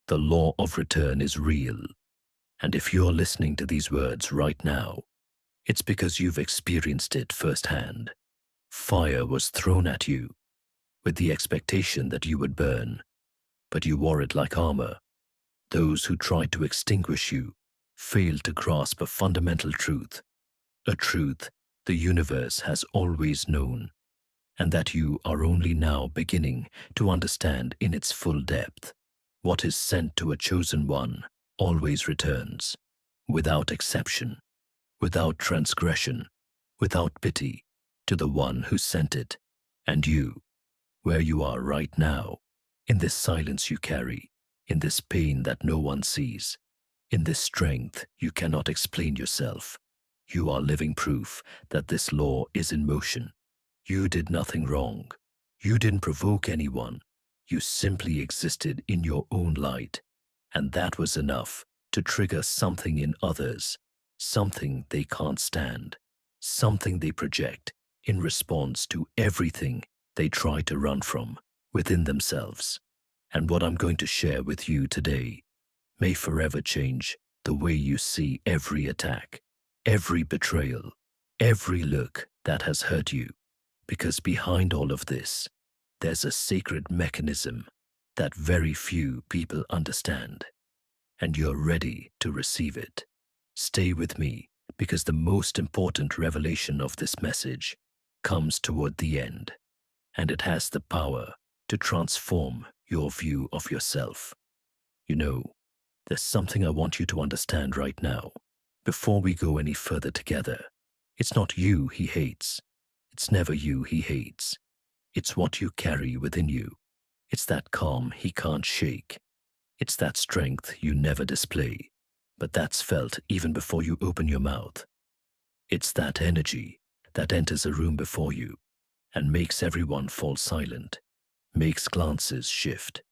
The law of return is real. And if you're listening to these words right now, it's because you've experienced it firsthand. Fire was thrown at you with the expectation that you would burn, but you wore it like armor. Those who tried to extinguish you failed to grasp a fundamental truth, a truth the universe has always known, and that you are only now beginning to understand in its full depth. What is sent to a chosen one always returns, without exception, without transgression, without pity, to the one who sent it. And you, where you are right now, in this silence you carry, in this pain that no one sees, in this strength you cannot explain yourself, you are living proof that this law is in motion. You did nothing wrong. You didn't provoke anyone. You simply existed in your own light, and that was enough to trigger something in others, something they can't stand, something they project in response to everything they try to run from within themselves. And what I'm going to share with you today may forever change the way you see every attack, every betrayal, every look that has hurt you. Because behind all of this, there's a sacred mechanism that very few people understand. And you're ready to receive it. Stay with me, because the most important revelation of this message comes toward the end, and it has the power to transform your view of yourself. You know, there's something I want you to understand right now, before we go any further together. It's not you he hates. It's never you he hates. It's what you carry within you. It's that calm he can't shake. It's that strength you never display, but that's felt even before you open your mouth. It's that energy that enters a room before you and makes everyone fall silent, makes glances shift,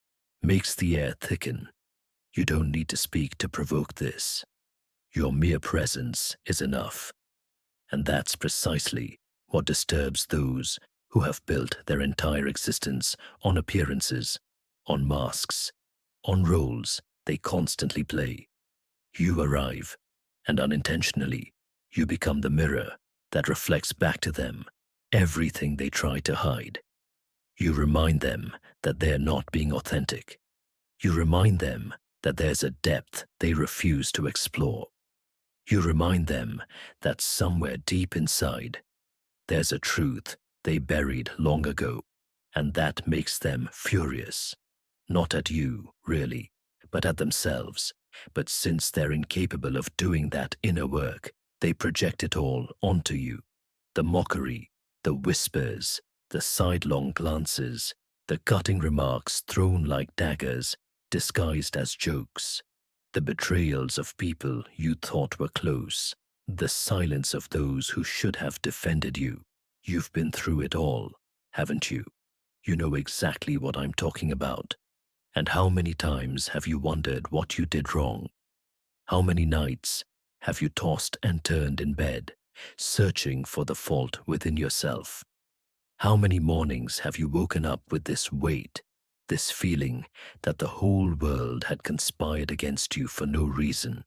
makes the air thicken. You don't need to speak to provoke this. Your mere presence is enough. And that's precisely what disturbs those who have built their entire existence on appearances, on masks, on roles they constantly play. You arrive, and unintentionally, you become the mirror that reflects back to them everything they try to hide. You remind them that they're not being authentic. You remind them that there's a depth they refuse to explore. You remind them that somewhere deep inside, there's a truth they buried long ago, and that makes them furious. Not at you, really, but at themselves. But since they're incapable of doing that inner work, they project it all onto you. The mockery, the whispers, the sidelong glances, the cutting remarks thrown like daggers, disguised as jokes, the betrayals of people you thought were close, the silence of those who should have defended you. You've been through it all, haven't you? You know exactly what I'm talking about. And how many times have you wondered what you did wrong? How many nights have you tossed and turned in bed, searching for the fault within yourself? How many mornings have you woken up with this weight, this feeling that the whole world had conspired against you for no reason?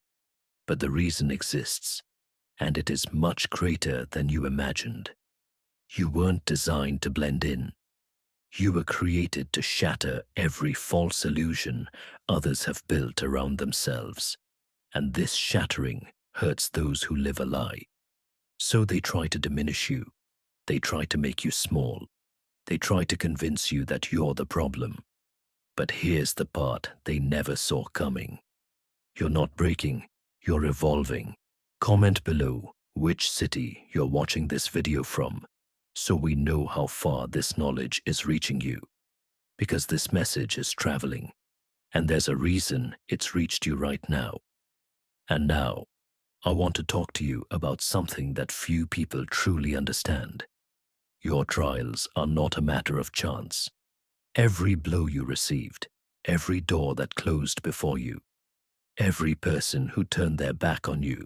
But the reason exists, and it is much greater than you imagined. You weren't designed to blend in. You were created to shatter every false illusion others have built around themselves. And this shattering hurts those who live a lie. So they try to diminish you. They try to make you small. They try to convince you that you're the problem. But here's the part they never saw coming. You're not breaking, you're evolving. Comment below which city you're watching this video from, so we know how far this knowledge is reaching you. Because this message is traveling, and there's a reason it's reached you right now. And now, I want to talk to you about something that few people truly understand. Your trials are not a matter of chance. Every blow you received, every door that closed before you, every person who turned their back on you,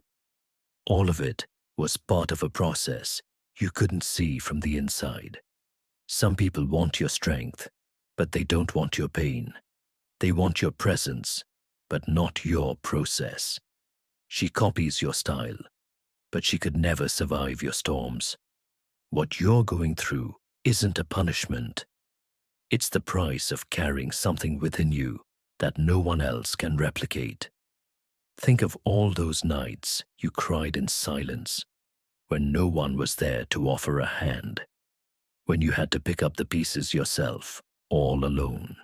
all of it was part of a process you couldn't see from the inside. Some people want your strength, but they don't want your pain. They want your presence, but not your process. She copies your style, but she could never survive your storms. What you're going through isn't a punishment. It's the price of carrying something within you that no one else can replicate. Think of all those nights you cried in silence, when no one was there to offer a hand, when you had to pick up the pieces yourself, all alone.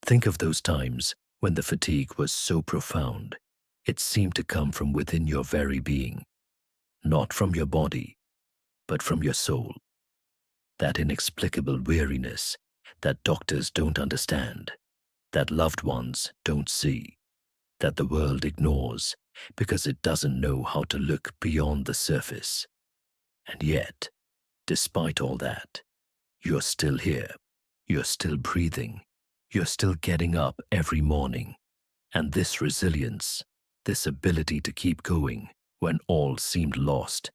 Think of those times when the fatigue was so profound, it seemed to come from within your very being, not from your body, but from your soul. That inexplicable weariness that doctors don't understand, that loved ones don't see, that the world ignores because it doesn't know how to look beyond the surface. And yet, despite all that, you're still here, you're still breathing, you're still getting up every morning. And this resilience, this ability to keep going when all seemed lost,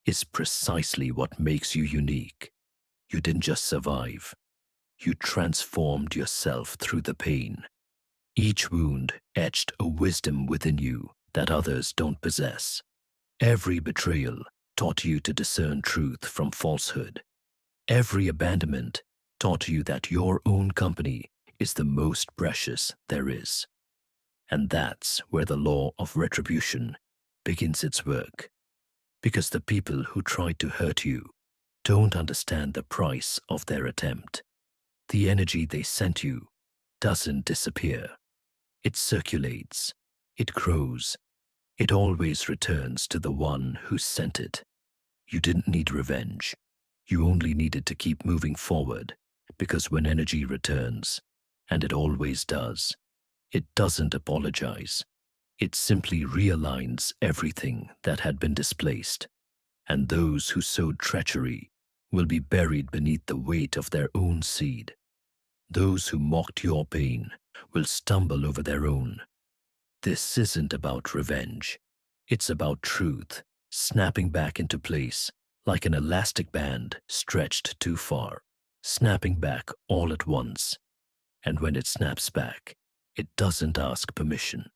is precisely what makes you unique. You didn't just survive, you transformed yourself through the pain. Each wound etched a wisdom within you that others don't possess. Every betrayal taught you to discern truth from falsehood. Every abandonment taught you that your own company is the most precious there is. And that's where the law of retribution begins its work. Because the people who tried to hurt you don't understand the price of their attempt. The energy they sent you doesn't disappear. It circulates, it grows, it always returns to the one who sent it. You didn't need revenge. You only needed to keep moving forward, because when energy returns, and it always does, it doesn't apologize. It simply realigns everything that had been displaced, and those who sowed treachery will be buried beneath the weight of their own seed. Those who mocked your pain will stumble over their own. This isn't about revenge. It's about truth, snapping back into place like an elastic band stretched too far, snapping back all at once. And when it snaps back, it doesn't ask permission.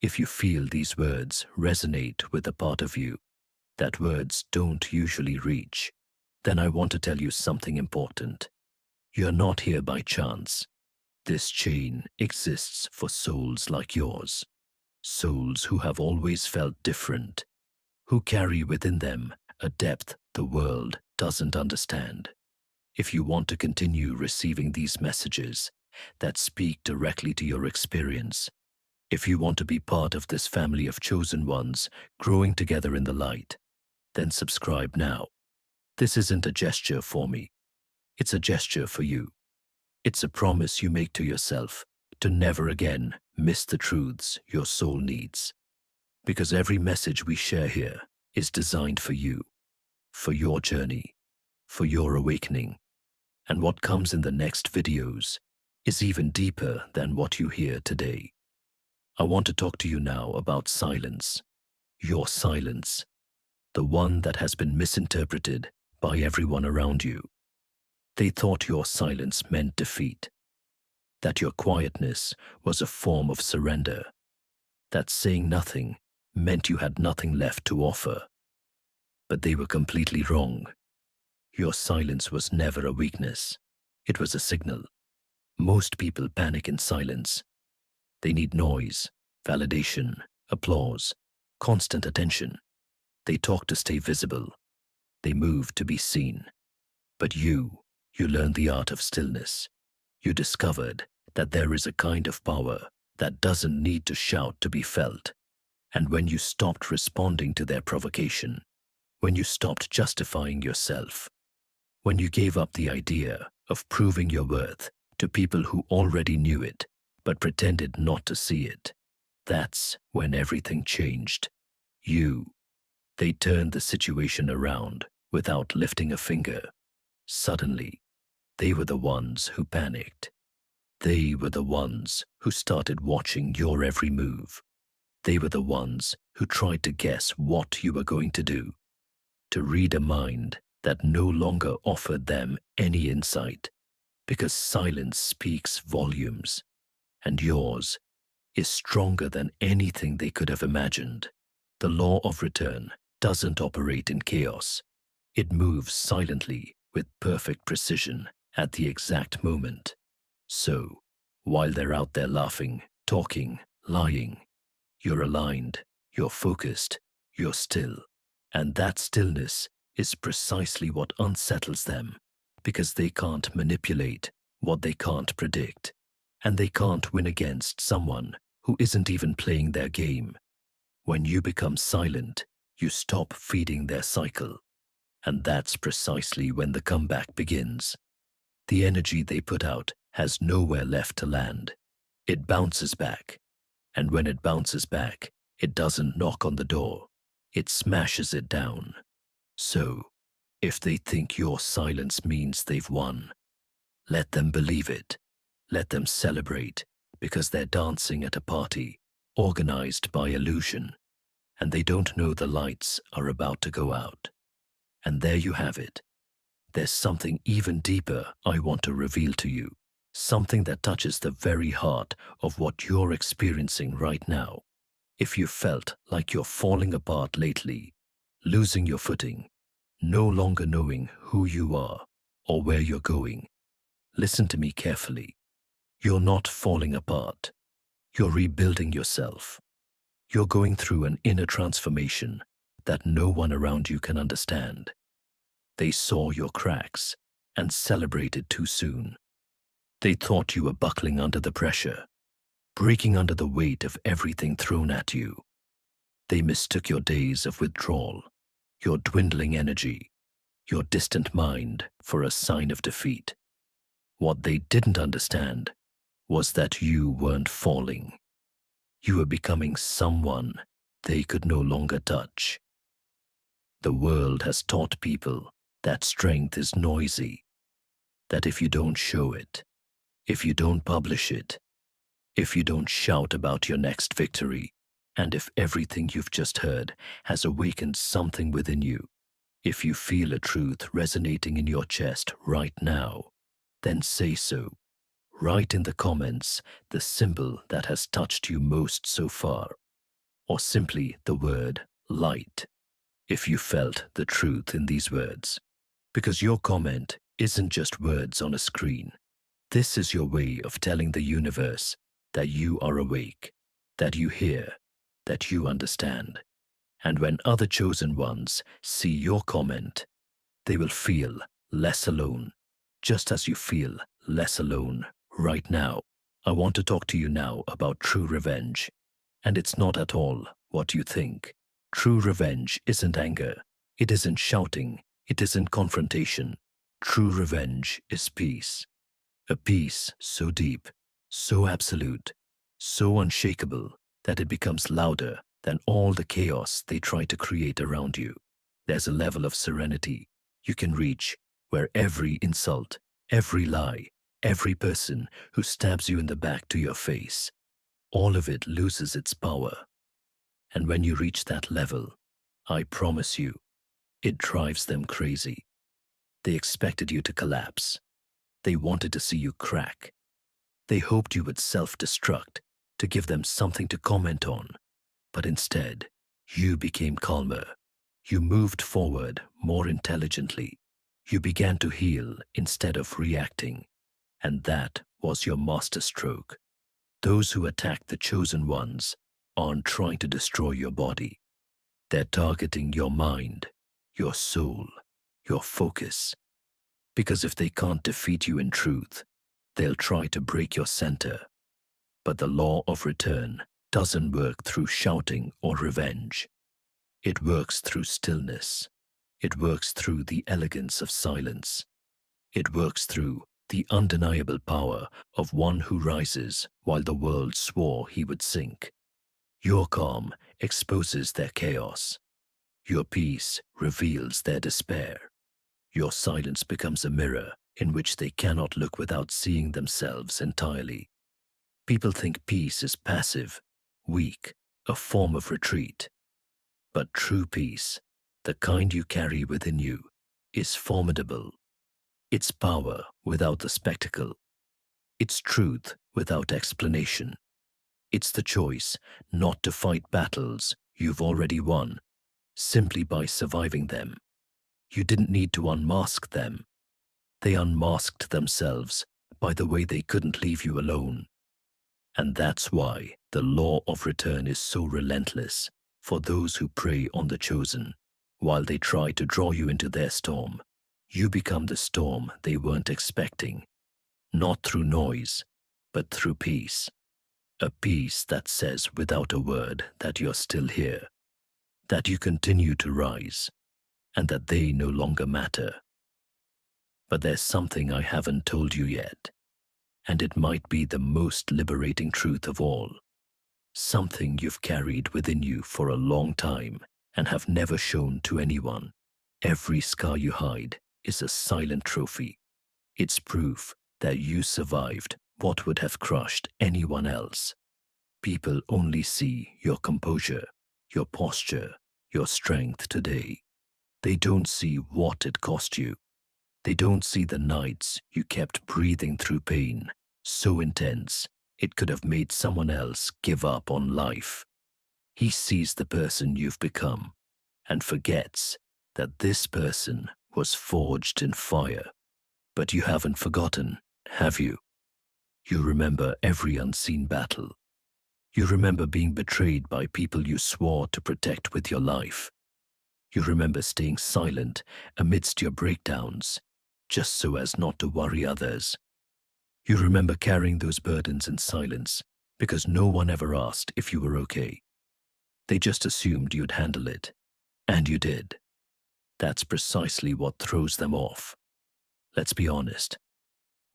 If you feel these words resonate with a part of you that words don't usually reach, then I want to tell you something important. You're not here by chance. This chain exists for souls like yours, souls who have always felt different, who carry within them a depth the world doesn't understand. If you want to continue receiving these messages that speak directly to your experience, if you want to be part of this family of chosen ones growing together in the light, then subscribe now. This isn't a gesture for me. It's a gesture for you. It's a promise you make to yourself to never again miss the truths your soul needs. Because every message we share here is designed for you, for your journey, for your awakening. And what comes in the next videos is even deeper than what you hear today. I want to talk to you now about silence. Your silence. The one that has been misinterpreted by everyone around you. They thought your silence meant defeat, that your quietness was a form of surrender, that saying nothing meant you had nothing left to offer. But they were completely wrong. Your silence was never a weakness. It was a signal. Most people panic in silence. They need noise, validation, applause, constant attention. They talk to stay visible. They move to be seen. But you learned the art of stillness. You discovered that there is a kind of power that doesn't need to shout to be felt. And when you stopped responding to their provocation, when you stopped justifying yourself, when you gave up the idea of proving your worth to people who already knew it but pretended not to see it, that's when everything changed. They turned the situation around without lifting a finger. Suddenly, they were the ones who panicked. They were the ones who started watching your every move. They were the ones who tried to guess what you were going to do, to read a mind that no longer offered them any insight, because silence speaks volumes, and yours is stronger than anything they could have imagined. The law of return doesn't operate in chaos. It moves silently with perfect precision at the exact moment. So, while they're out there laughing, talking, lying, you're aligned, you're focused, you're still. And that stillness is precisely what unsettles them, because they can't manipulate what they can't predict, and they can't win against someone who isn't even playing their game. When you become silent, you stop feeding their cycle, and that's precisely when the comeback begins. The energy they put out has nowhere left to land. It bounces back, and when it bounces back, it doesn't knock on the door. It smashes it down. So, if they think your silence means they've won, let them believe it. Let them celebrate, because they're dancing at a party organized by illusion, and they don't know the lights are about to go out. And there you have it. There's something even deeper I want to reveal to you, something that touches the very heart of what you're experiencing right now. If you felt like you're falling apart lately, losing your footing, no longer knowing who you are or where you're going, listen to me carefully. You're not falling apart. You're rebuilding yourself. You're going through an inner transformation that no one around you can understand. They saw your cracks and celebrated too soon. They thought you were buckling under the pressure, breaking under the weight of everything thrown at you. They mistook your days of withdrawal, your dwindling energy, your distant mind for a sign of defeat. What they didn't understand was that you weren't falling. You were becoming someone they could no longer touch. The world has taught people that strength is noisy, that if you don't show it, if you don't publish it, if you don't shout about your next victory, and if everything you've just heard has awakened something within you, if you feel a truth resonating in your chest right now, then say so. Write in the comments the symbol that has touched you most so far, or simply the word light, if you felt the truth in these words. Because your comment isn't just words on a screen. This is your way of telling the universe that you are awake, that you hear, that you understand. And when other chosen ones see your comment, they will feel less alone, just as you feel less alone right now. I want to talk to you now about true revenge. And it's not at all what you think. True revenge isn't anger. It isn't shouting. It isn't confrontation. True revenge is peace. A peace so deep, so absolute, so unshakable that it becomes louder than all the chaos they try to create around you. There's a level of serenity you can reach where every insult, every lie, every person who stabs you in the back to your face, all of it loses its power. And when you reach that level, I promise you, it drives them crazy. They expected you to collapse. They wanted to see you crack. They hoped you would self-destruct to give them something to comment on. But instead, you became calmer. You moved forward more intelligently. You began to heal instead of reacting. And that was your masterstroke. Those who attack the chosen ones aren't trying to destroy your body. They're targeting your mind, your soul, your focus. Because if they can't defeat you in truth, they'll try to break your center. But the law of return doesn't work through shouting or revenge. It works through stillness. It works through the elegance of silence. It works through the undeniable power of one who rises while the world swore he would sink. Your calm exposes their chaos. Your peace reveals their despair. Your silence becomes a mirror in which they cannot look without seeing themselves entirely. People think peace is passive, weak, a form of retreat. But true peace, the kind you carry within you, is formidable. It's power without the spectacle. It's truth without explanation. It's the choice not to fight battles you've already won simply by surviving them. You didn't need to unmask them. They unmasked themselves by the way they couldn't leave you alone. And that's why the law of return is so relentless for those who prey on the chosen. While they try to draw you into their storm, you become the storm they weren't expecting, not through noise, but through peace. A peace that says without a word that you're still here, that you continue to rise, and that they no longer matter. But there's something I haven't told you yet, and it might be the most liberating truth of all. Something you've carried within you for a long time and have never shown to anyone. Every scar you hide is a silent trophy. It's proof that you survived what would have crushed anyone else. People only see your composure, your posture, your strength today. They don't see what it cost you. They don't see the nights you kept breathing through pain, so intense it could have made someone else give up on life. He sees the person you've become and forgets that this person was forged in fire. But you haven't forgotten, have you? You remember every unseen battle. You remember being betrayed by people you swore to protect with your life. You remember staying silent amidst your breakdowns, just so as not to worry others. You remember carrying those burdens in silence because no one ever asked if you were okay. They just assumed you'd handle it, and you did. That's precisely what throws them off. Let's be honest.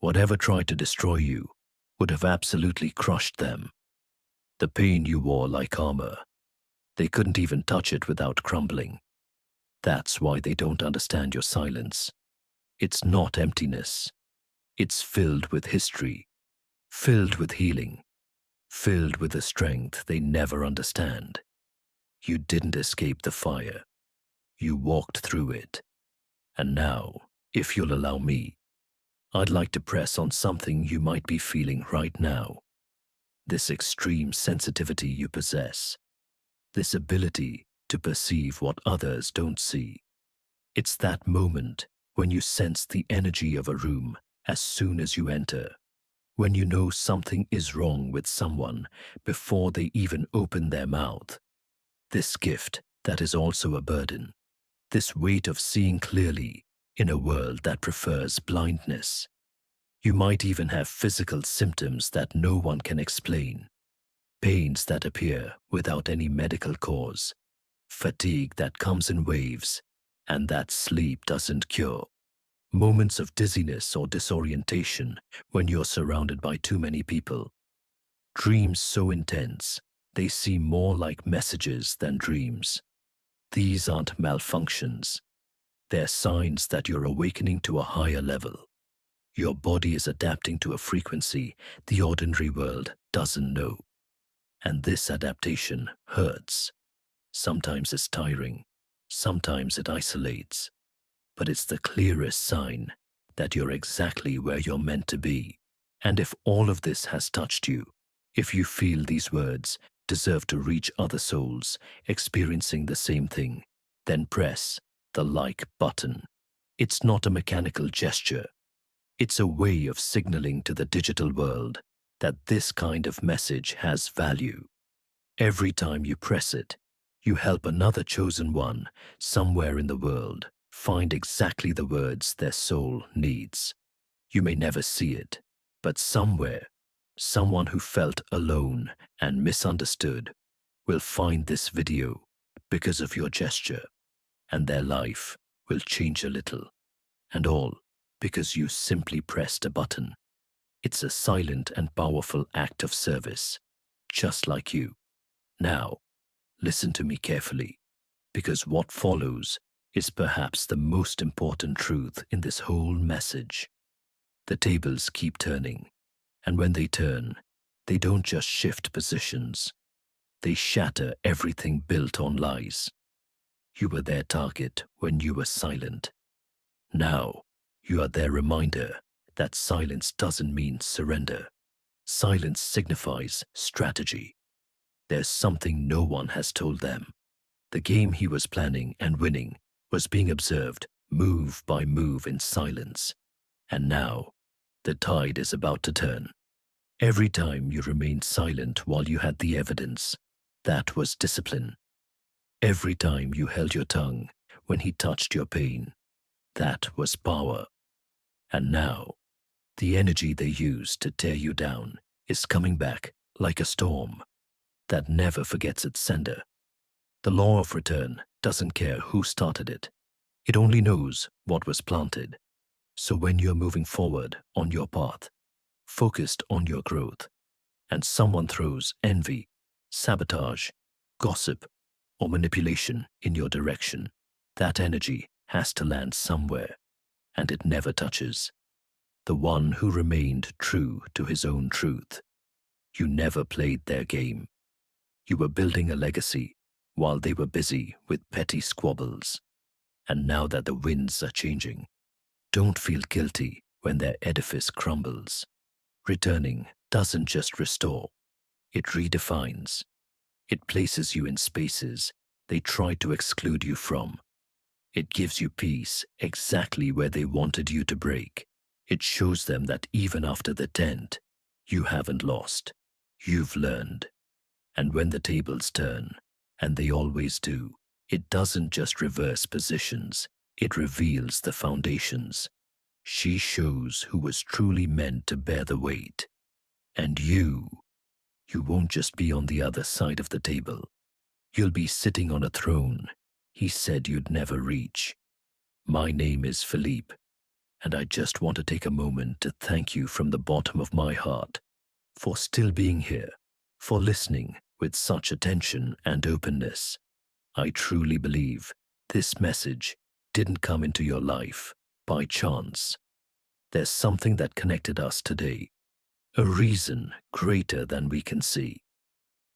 Whatever tried to destroy you would have absolutely crushed them. The pain you wore like armor, they couldn't even touch it without crumbling. That's why they don't understand your silence. It's not emptiness. It's filled with history, filled with healing, filled with a strength they never understand. You didn't escape the fire. You walked through it. And now, if you'll allow me, I'd like to press on something you might be feeling right now. This extreme sensitivity you possess. This ability to perceive what others don't see. It's that moment when you sense the energy of a room as soon as you enter. When you know something is wrong with someone before they even open their mouth. This gift that is also a burden. This weight of seeing clearly in a world that prefers blindness. You might even have physical symptoms that no one can explain. Pains that appear without any medical cause. Fatigue that comes in waves and that sleep doesn't cure. Moments of dizziness or disorientation when you're surrounded by too many people. Dreams so intense, they seem more like messages than dreams. These aren't malfunctions. They're signs that you're awakening to a higher level. Your body is adapting to a frequency the ordinary world doesn't know. And this adaptation hurts. Sometimes it's tiring. Sometimes it isolates. But it's the clearest sign that you're exactly where you're meant to be. And if all of this has touched you, if you feel these words deserve to reach other souls experiencing the same thing, then press the like button. It's not a mechanical gesture. It's a way of signaling to the digital world that this kind of message has value. Every time you press it, you help another chosen one somewhere in the world find exactly the words their soul needs. You may never see it, but somewhere, someone who felt alone and misunderstood will find this video because of your gesture, and their life will change a little, and all because you simply pressed a button. It's a silent and powerful act of service, just like you. Now, listen to me carefully, because what follows is perhaps the most important truth in this whole message. The tables keep turning, and when they turn, they don't just shift positions. They shatter everything built on lies. You were their target when you were silent. Now, you are their reminder that silence doesn't mean surrender. Silence signifies strategy. There's something no one has told them. The game he was planning and winning was being observed move by move in silence. And now, the tide is about to turn. Every time you remained silent while you had the evidence, that was discipline. Every time you held your tongue when he touched your pain, that was power. And now, the energy they used to tear you down is coming back like a storm that never forgets its sender. The law of return doesn't care who started it. It only knows what was planted. So when you're moving forward on your path, focused on your growth, and someone throws envy, sabotage, gossip, or manipulation in your direction, that energy has to land somewhere, and it never touches the one who remained true to his own truth. You never played their game. You were building a legacy while they were busy with petty squabbles. And now that the winds are changing, don't feel guilty when their edifice crumbles. Returning doesn't just restore, it redefines. It places you in spaces they tried to exclude you from. It gives you peace exactly where they wanted you to break. It shows them that even after the tent, you haven't lost. You've learned. And when the tables turn, and they always do, it doesn't just reverse positions, it reveals the foundations. She shows who was truly meant to bear the weight. And you won't just be on the other side of the table. You'll be sitting on a throne he said you'd never reach. My name is Philippe, and I just want to take a moment to thank you from the bottom of my heart for still being here, for listening with such attention and openness. I truly believe this message didn't come into your life by chance. There's something that connected us today, a reason greater than we can see.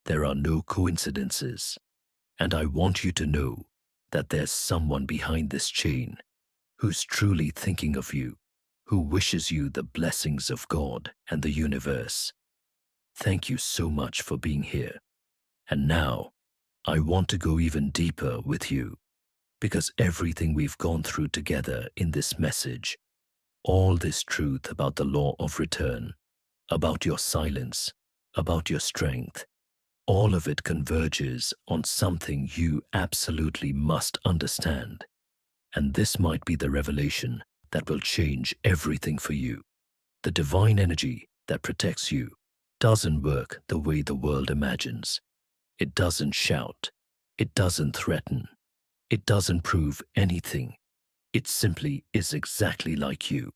There are no coincidences, and I want you to know that there's someone behind this chain who's truly thinking of you, who wishes you the blessings of God and the universe. Thank you so much for being here. And now, I want to go even deeper with you, because everything we've gone through together in this message, all this truth about the law of return, about your silence, about your strength, all of it converges on something you absolutely must understand. And this might be the revelation that will change everything for you. The divine energy that protects you doesn't work the way the world imagines. It doesn't shout. It doesn't threaten. It doesn't prove anything. It simply is exactly like you.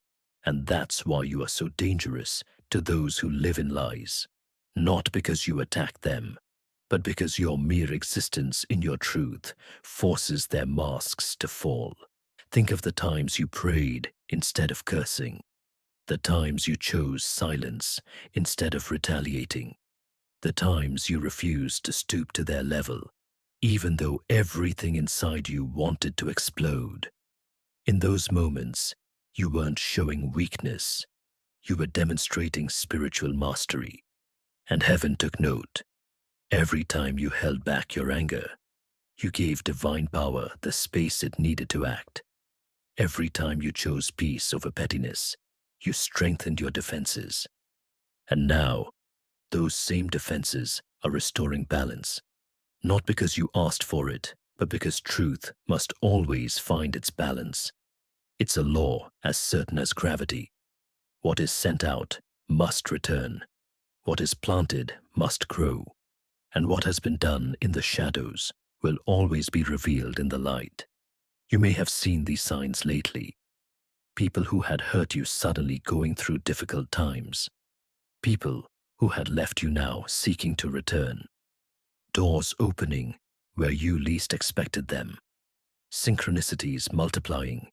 And that's why you are so dangerous to those who live in lies. Not because you attack them, but because your mere existence in your truth forces their masks to fall. Think of the times you prayed instead of cursing, the times you chose silence instead of retaliating, the times you refused to stoop to their level, even though everything inside you wanted to explode. In those moments, you weren't showing weakness. You were demonstrating spiritual mastery. And heaven took note. Every time you held back your anger, you gave divine power the space it needed to act. Every time you chose peace over pettiness, you strengthened your defenses. And now, those same defenses are restoring balance, not because you asked for it, but because truth must always find its balance. It's a law as certain as gravity. What is sent out must return. What is planted must grow. And what has been done in the shadows will always be revealed in the light. You may have seen these signs lately. People who had hurt you suddenly going through difficult times. People who had left you now seeking to return. Doors opening where you least expected them. Synchronicities multiplying.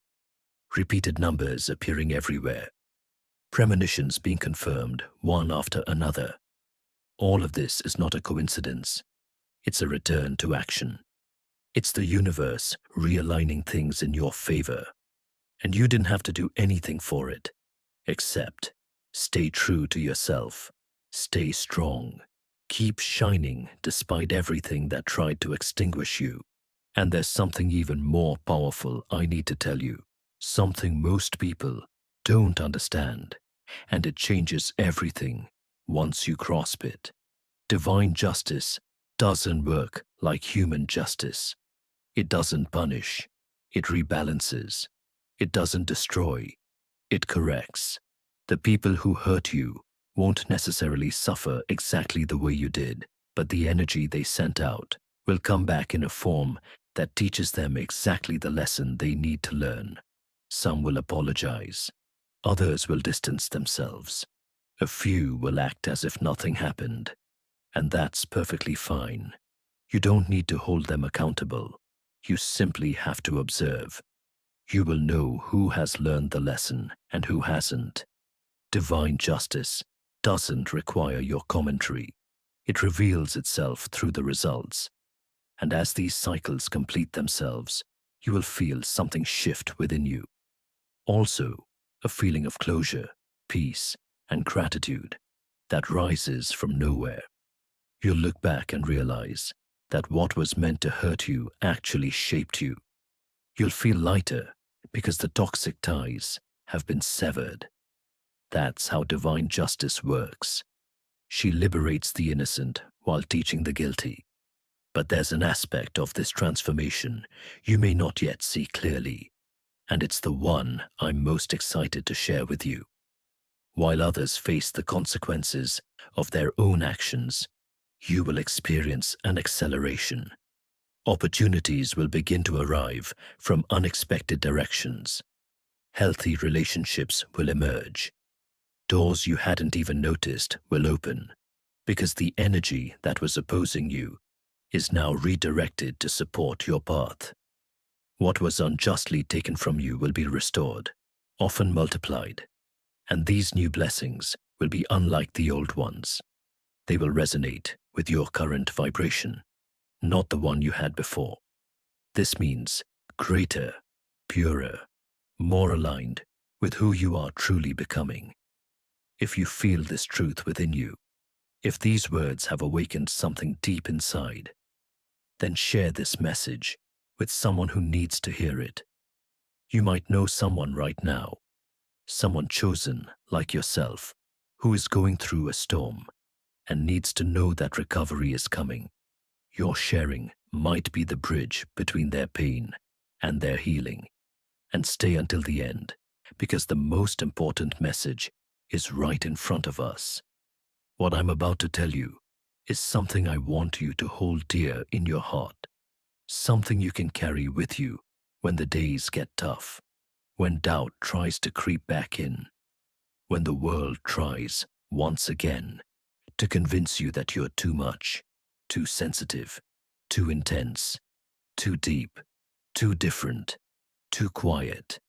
Repeated numbers appearing everywhere. Premonitions being confirmed one after another. All of this is not a coincidence. It's a return to action. It's the universe realigning things in your favor. And you didn't have to do anything for it, except stay true to yourself, stay strong, keep shining despite everything that tried to extinguish you. And there's something even more powerful I need to tell you, something most people don't understand, and it changes everything once you grasp it. Divine justice doesn't work like human justice. It doesn't punish, it rebalances. It doesn't destroy, it corrects. The people who hurt you won't necessarily suffer exactly the way you did, but the energy they sent out will come back in a form that teaches them exactly the lesson they need to learn. Some will apologize, others will distance themselves. A few will act as if nothing happened, and that's perfectly fine. You don't need to hold them accountable. You simply have to observe. You will know who has learned the lesson and who hasn't. Divine justice doesn't require your commentary. It reveals itself through the results. And as these cycles complete themselves, you will feel something shift within you. Also, a feeling of closure, peace, and gratitude that rises from nowhere. You'll look back and realize that what was meant to hurt you actually shaped you. You'll feel lighter because the toxic ties have been severed. That's how divine justice works. She liberates the innocent while teaching the guilty. But there's an aspect of this transformation you may not yet see clearly, and it's the one I'm most excited to share with you. While others face the consequences of their own actions, you will experience an acceleration. Opportunities will begin to arrive from unexpected directions. Healthy relationships will emerge. Doors you hadn't even noticed will open, because the energy that was opposing you is now redirected to support your path. What was unjustly taken from you will be restored, often multiplied, and these new blessings will be unlike the old ones. They will resonate with your current vibration, not the one you had before. This means greater, purer, more aligned with who you are truly becoming. If you feel this truth within you, if these words have awakened something deep inside, then share this message with someone who needs to hear it. You might know someone right now, someone chosen like yourself, who is going through a storm and needs to know that recovery is coming. Your sharing might be the bridge between their pain and their healing. And stay until the end, because the most important message is right in front of us. What I'm about to tell you is something I want you to hold dear in your heart, something you can carry with you when the days get tough, when doubt tries to creep back in, when the world tries once again to convince you that you're too much, too sensitive, too intense, too deep, too different, too quiet,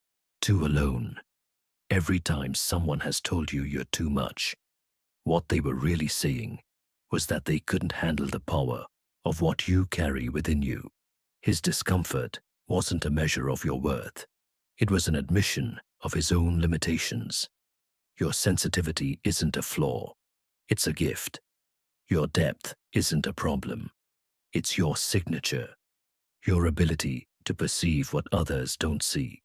too alone. Every time someone has told you you're too much, what they were really saying was that they couldn't handle the power of what you carry within you. His discomfort wasn't a measure of your worth. It was an admission of his own limitations. Your sensitivity isn't a flaw. It's a gift. Your depth isn't a problem. It's your signature, your ability to perceive what others don't see.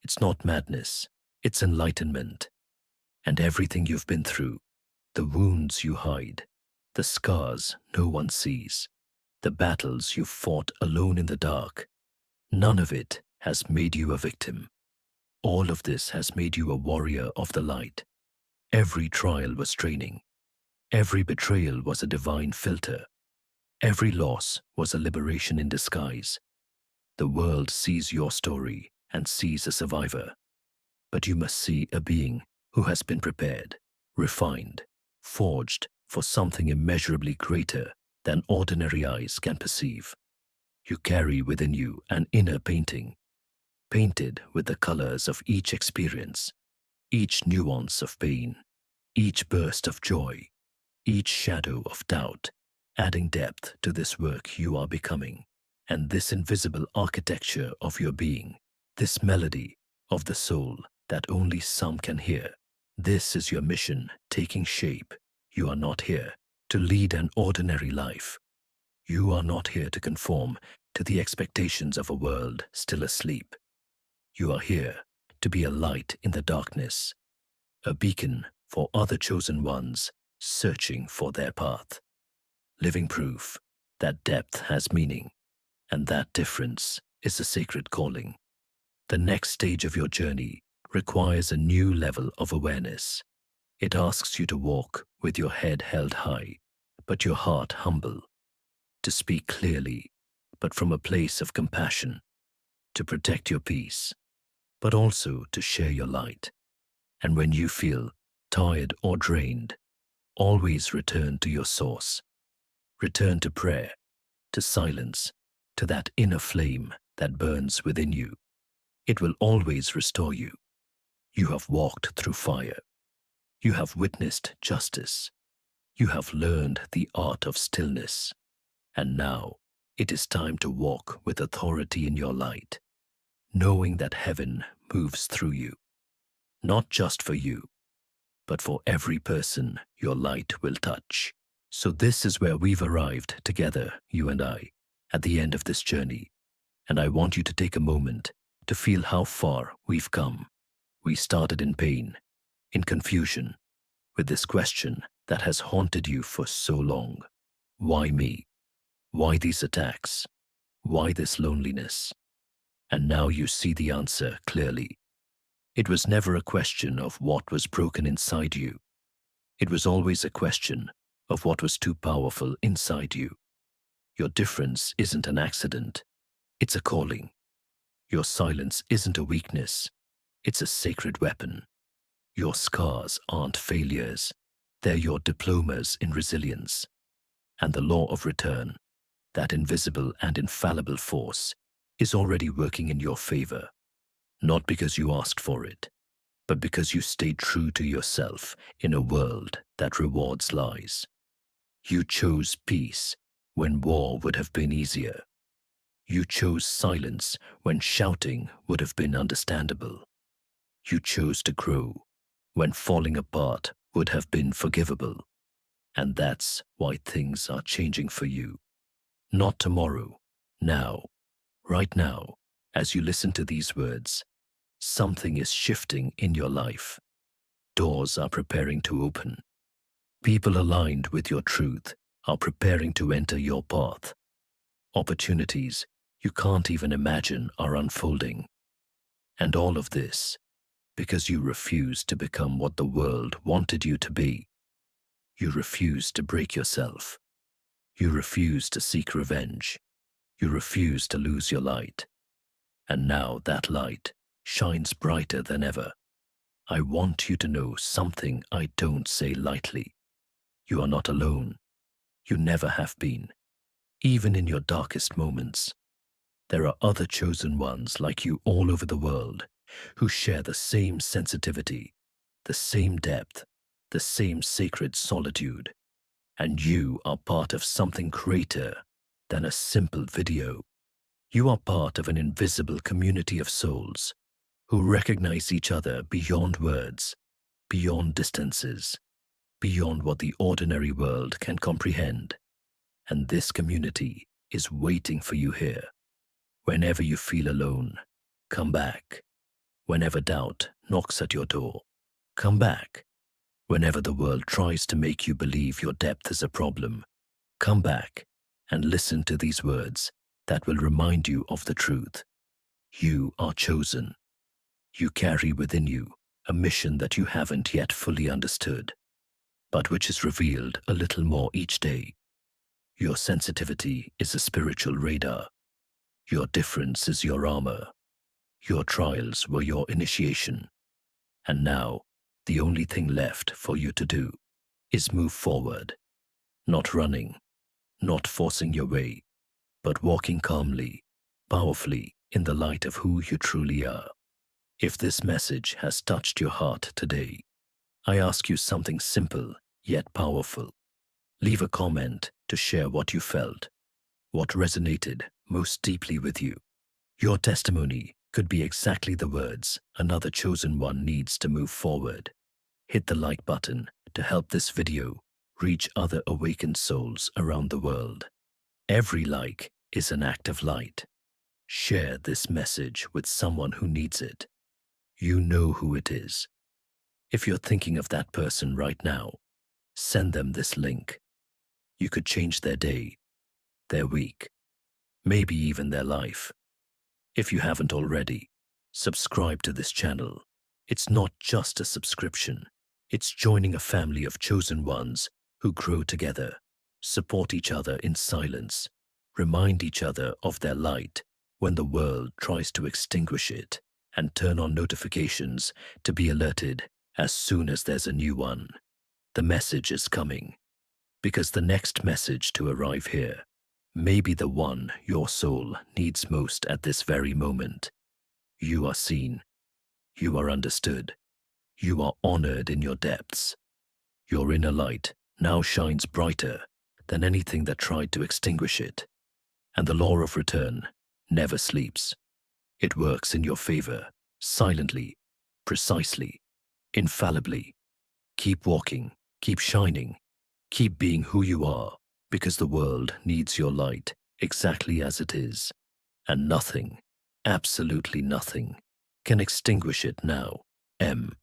It's not madness, it's enlightenment. And everything you've been through, the wounds you hide, the scars no one sees, the battles you fought alone in the dark, none of it has made you a victim. All of this has made you a warrior of the light. Every trial was training. Every betrayal was a divine filter. Every loss was a liberation in disguise. The world sees your story and sees a survivor. But you must see a being who has been prepared, refined, forged for something immeasurably greater than ordinary eyes can perceive. You carry within you an inner painting, painted with the colors of each experience, each nuance of pain, each burst of joy, each shadow of doubt, adding depth to this work you are becoming. And this invisible architecture of your being, this melody of the soul that only some can hear, this is your mission taking shape. You are not here to lead an ordinary life. You are not here to conform to the expectations of a world still asleep. You are here to be a light in the darkness, a beacon for other chosen ones searching for their path. Living proof that depth has meaning, and that difference is a sacred calling. The next stage of your journey requires a new level of awareness. It asks you to walk with your head held high, but your heart humble, to speak clearly, but from a place of compassion, to protect your peace, but also to share your light. And when you feel tired or drained, always return to your source. Return to prayer, to silence, to that inner flame that burns within you. It will always restore you. You have walked through fire. You have witnessed justice. You have learned the art of stillness. And now it is time to walk with authority in your light, knowing that heaven moves through you, not just for you, but for every person your light will touch. So this is where we've arrived together, you and I, at the end of this journey. And I want you to take a moment to feel how far we've come. We started in pain, in confusion, with this question that has haunted you for so long. Why me? Why these attacks? Why this loneliness? And now you see the answer clearly. It was never a question of what was broken inside you. It was always a question of what was too powerful inside you. Your difference isn't an accident. It's a calling. Your silence isn't a weakness. It's a sacred weapon. Your scars aren't failures. They're your diplomas in resilience. And the law of return, that invisible and infallible force, is already working in your favor. Not because you asked for it, but because you stayed true to yourself in a world that rewards lies. You chose peace when war would have been easier. You chose silence when shouting would have been understandable. You chose to grow when falling apart would have been forgivable. And that's why things are changing for you. Not tomorrow, now, right now, as you listen to these words, something is shifting in your life. Doors are preparing to open. People aligned with your truth are preparing to enter your path. Opportunities you can't even imagine are unfolding. And all of this because you refuse to become what the world wanted you to be. You refuse to break yourself. You refuse to seek revenge. You refuse to lose your light. And now that light shines brighter than ever. I want you to know something I don't say lightly. You are not alone. You never have been. Even in your darkest moments, there are other chosen ones like you all over the world who share the same sensitivity, the same depth, the same sacred solitude. And you are part of something greater than a simple video. You are part of an invisible community of souls who recognize each other beyond words, beyond distances, beyond what the ordinary world can comprehend. And this community is waiting for you here. Whenever you feel alone, come back. Whenever doubt knocks at your door, come back. Whenever the world tries to make you believe your depth is a problem, come back and listen to these words that will remind you of the truth. You are chosen. You carry within you a mission that you haven't yet fully understood, but which is revealed a little more each day. Your sensitivity is a spiritual radar. Your difference is your armor. Your trials were your initiation. And now, the only thing left for you to do is move forward, not running, not forcing your way, but walking calmly, powerfully in the light of who you truly are. If this message has touched your heart today, I ask you something simple yet powerful. Leave a comment to share what you felt, what resonated most deeply with you. Your testimony could be exactly the words another chosen one needs to move forward. Hit the like button to help this video reach other awakened souls around the world. Every like is an act of light. Share this message with someone who needs it. You know who it is. If you're thinking of that person right now, send them this link. You could change their day, their week, maybe even their life. If you haven't already, subscribe to this channel. It's not just a subscription. It's joining a family of chosen ones who grow together, support each other in silence, remind each other of their light when the world tries to extinguish it, and turn on notifications to be alerted as soon as there's a new one. The message is coming, because the next message to arrive here may be the one your soul needs most at this very moment. You are seen. You are understood. You are honored in your depths. Your inner light now shines brighter than anything that tried to extinguish it. And the law of return never sleeps. It works in your favor, silently, precisely, infallibly. Keep walking, keep shining, keep being who you are, because the world needs your light exactly as it is. And nothing, absolutely nothing, can extinguish it now. M.